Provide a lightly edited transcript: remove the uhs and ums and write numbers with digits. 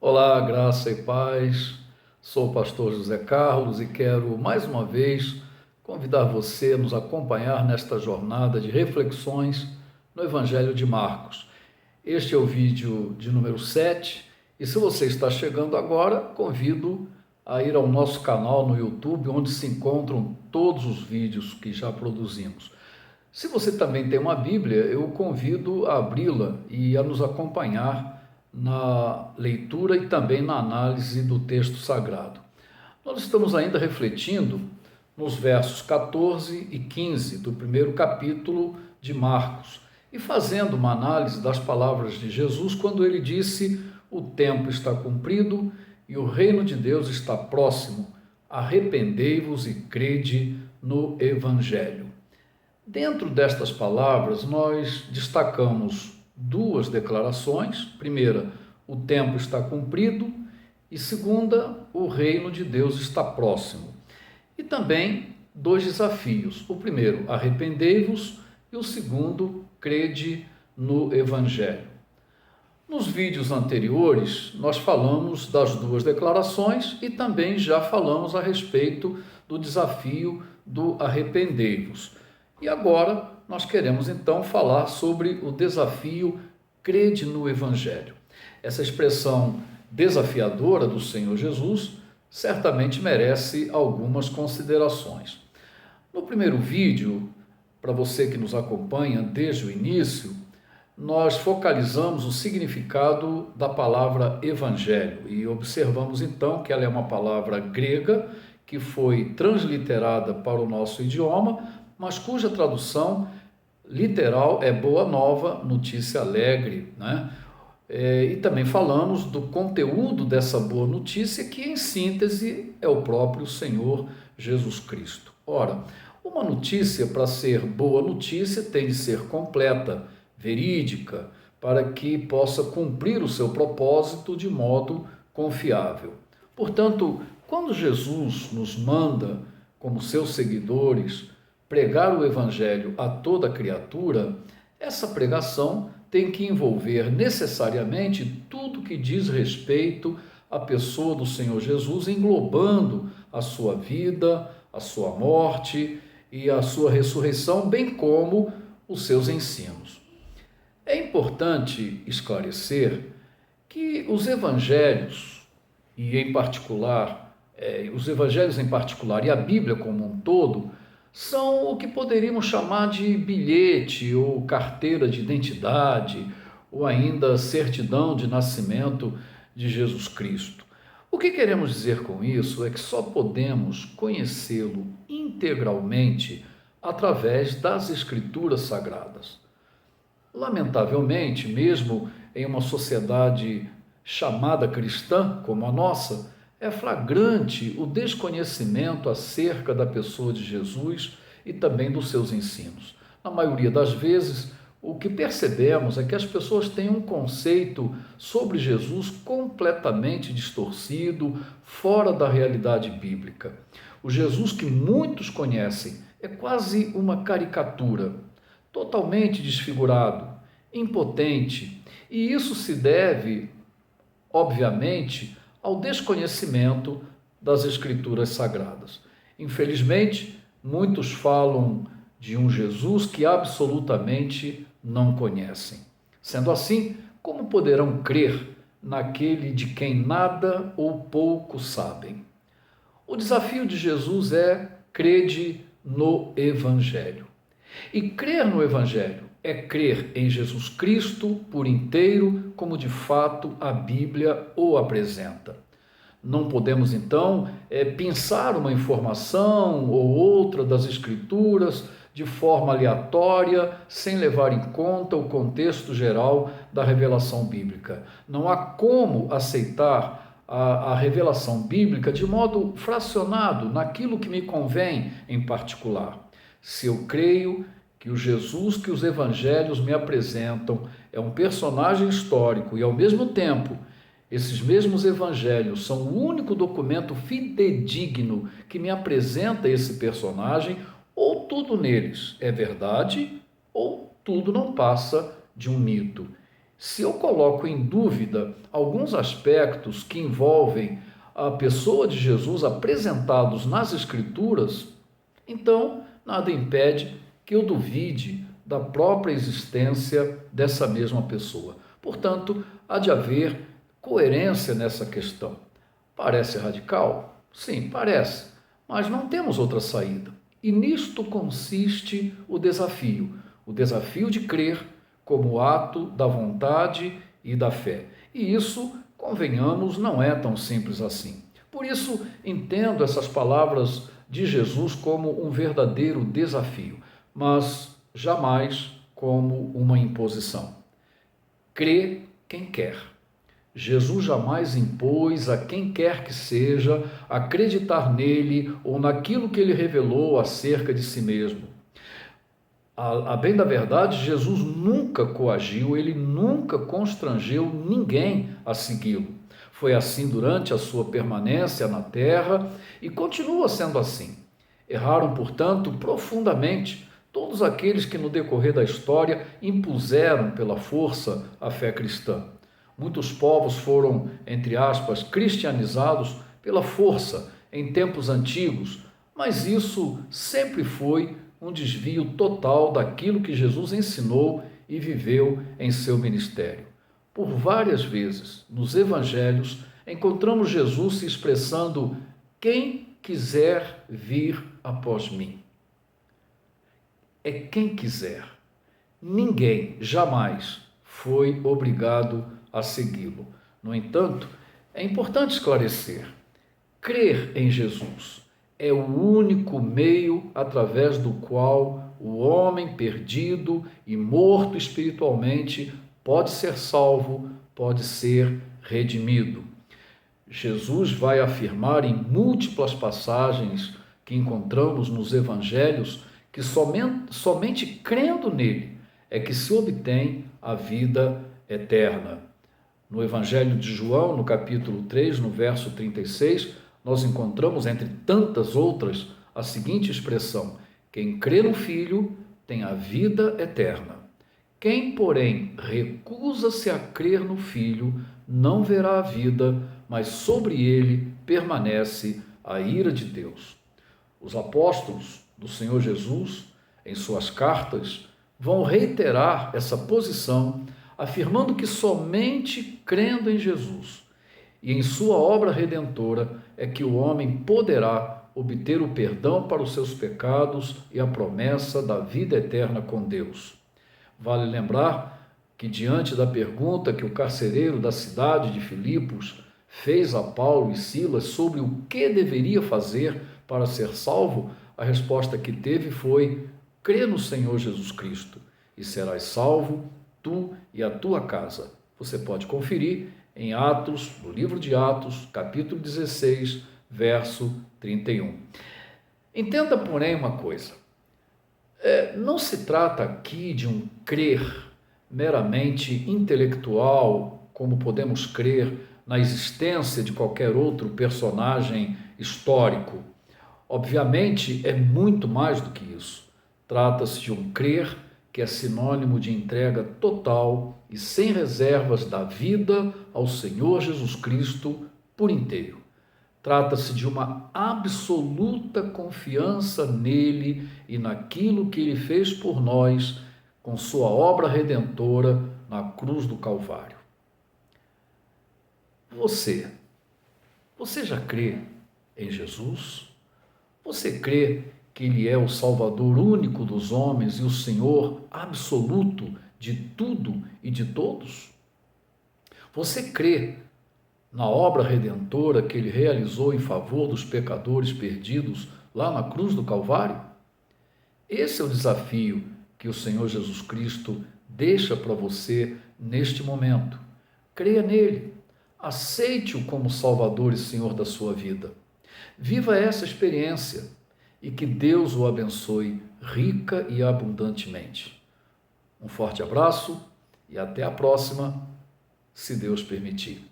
Olá, graça e paz. Sou o pastor José Carlos e quero mais uma vez convidar você a nos acompanhar nesta jornada de reflexões no Evangelho de Marcos. Este é o vídeo de número 7 e se você está chegando agora, convido a ir ao nosso canal no YouTube, onde se encontram todos os vídeos que já produzimos. Se você também tem uma Bíblia, eu convido a abri-la e a nos acompanhar na leitura e também na análise do texto sagrado. Nós estamos ainda refletindo nos versos 14 e 15 do primeiro capítulo de Marcos e fazendo uma análise das palavras de Jesus quando ele disse: o tempo está cumprido e o reino de Deus está próximo, arrependei-vos e crede no Evangelho. Dentro destas palavras, nós destacamos duas declarações. Primeira, o tempo está cumprido, e segunda, o reino de Deus está próximo. E também dois desafios. O primeiro, arrependei-vos, e o segundo, crede no Evangelho. Nos vídeos anteriores, nós falamos das duas declarações e também já falamos a respeito do desafio do arrependei-vos. E agora nós queremos então falar sobre o desafio crede no Evangelho. Essa expressão desafiadora do Senhor Jesus certamente merece algumas considerações. No primeiro vídeo, para você que nos acompanha desde o início, nós focalizamos o significado da palavra evangelho e observamos então que ela é uma palavra grega que foi transliterada para o nosso idioma, mas cuja tradução literal é boa nova, notícia alegre, né? E também falamos do conteúdo dessa boa notícia, que em síntese é o próprio Senhor Jesus Cristo. Ora, uma notícia, para ser boa notícia, tem de ser completa, verídica, para que possa cumprir o seu propósito de modo confiável. Portanto, quando Jesus nos manda, como seus seguidores, pregar o Evangelho a toda criatura, essa pregação tem que envolver necessariamente tudo que diz respeito à pessoa do Senhor Jesus, englobando a sua vida, a sua morte e a sua ressurreição, bem como os seus ensinos. É importante esclarecer que os evangelhos, e em particular, os evangelhos em particular e a Bíblia como um todo, são o que poderíamos chamar de bilhete ou carteira de identidade, ou ainda certidão de nascimento de Jesus Cristo. O que queremos dizer com isso é que só podemos conhecê-lo integralmente através das Escrituras Sagradas. Lamentavelmente, mesmo em uma sociedade chamada cristã como a nossa, é flagrante o desconhecimento acerca da pessoa de Jesus e também dos seus ensinos. Na maioria das vezes, o que percebemos é que as pessoas têm um conceito sobre Jesus completamente distorcido, fora da realidade bíblica. O Jesus que muitos conhecem é quase uma caricatura, totalmente desfigurado, impotente, e isso se deve, obviamente, ao desconhecimento das Escrituras Sagradas. Infelizmente, muitos falam de um Jesus que absolutamente não conhecem. Sendo assim, como poderão crer naquele de quem nada ou pouco sabem? O desafio de Jesus é: crede no Evangelho. E crer no Evangelho é crer em Jesus Cristo por inteiro, como de fato a Bíblia o apresenta. Não podemos, então, pensar uma informação ou outra das Escrituras de forma aleatória, sem levar em conta o contexto geral da revelação bíblica. Não há como aceitar a revelação bíblica de modo fracionado, naquilo que me convém em particular. Se eu creio que o Jesus que os evangelhos me apresentam é um personagem histórico e, ao mesmo tempo, esses mesmos evangelhos são o único documento fidedigno que me apresenta esse personagem, ou tudo neles é verdade, ou tudo não passa de um mito. Se eu coloco em dúvida alguns aspectos que envolvem a pessoa de Jesus apresentados nas Escrituras, então nada impede que eu duvide da própria existência dessa mesma pessoa. Portanto, há de haver coerência nessa questão. Parece radical? Sim, parece, mas não temos outra saída. E nisto consiste o desafio de crer como ato da vontade e da fé. E isso, convenhamos, não é tão simples assim. Por isso, entendo essas palavras de Jesus como um verdadeiro desafio, mas jamais como uma imposição. Crê quem quer. Jesus jamais impôs a quem quer que seja acreditar nele ou naquilo que ele revelou acerca de si mesmo. A bem da verdade, Jesus nunca coagiu, ele nunca constrangeu ninguém a segui-lo. Foi assim durante a sua permanência na terra e continua sendo assim. Erraram, portanto, profundamente todos aqueles que no decorrer da história impuseram pela força a fé cristã. Muitos povos foram, entre aspas, cristianizados pela força em tempos antigos, mas isso sempre foi um desvio total daquilo que Jesus ensinou e viveu em seu ministério. Por várias vezes, nos evangelhos, encontramos Jesus se expressando: quem quiser vir após mim. É quem quiser. Ninguém jamais foi obrigado a segui-lo. No entanto, é importante esclarecer: crer em Jesus é o único meio através do qual o homem perdido e morto espiritualmente pode ser salvo, pode ser redimido. Jesus vai afirmar em múltiplas passagens que encontramos nos evangelhos que somente crendo nele é que se obtém a vida eterna. No Evangelho de João, no capítulo 3, no verso 36, nós encontramos, entre tantas outras, a seguinte expressão: quem crê no Filho tem a vida eterna. Quem, porém, recusa-se a crer no Filho, não verá a vida, mas sobre ele permanece a ira de Deus. Os apóstolos do Senhor Jesus, em suas cartas, vão reiterar essa posição, afirmando que somente crendo em Jesus e em sua obra redentora é que o homem poderá obter o perdão para os seus pecados e a promessa da vida eterna com Deus. Vale lembrar que, diante da pergunta que o carcereiro da cidade de Filipos fez a Paulo e Silas sobre o que deveria fazer para ser salvo, a resposta que teve foi: crê no Senhor Jesus Cristo e serás salvo, tu e a tua casa. Você pode conferir em Atos, no livro de Atos, capítulo 16, verso 31. Entenda, porém, uma coisa. Não se trata aqui de um crer meramente intelectual, como podemos crer na existência de qualquer outro personagem histórico. Obviamente, é muito mais do que isso. Trata-se de um crer que é sinônimo de entrega total e sem reservas da vida ao Senhor Jesus Cristo por inteiro. Trata-se de uma absoluta confiança nele e naquilo que ele fez por nós com sua obra redentora na cruz do Calvário. Você já crê em Jesus? Você crê que ele é o Salvador único dos homens e o Senhor absoluto de tudo e de todos? Você crê na obra redentora que ele realizou em favor dos pecadores perdidos lá na cruz do Calvário? Esse é o desafio que o Senhor Jesus Cristo deixa para você neste momento. Creia nele, aceite-o como Salvador e Senhor da sua vida. Viva essa experiência e que Deus o abençoe rica e abundantemente. Um forte abraço e até a próxima, se Deus permitir.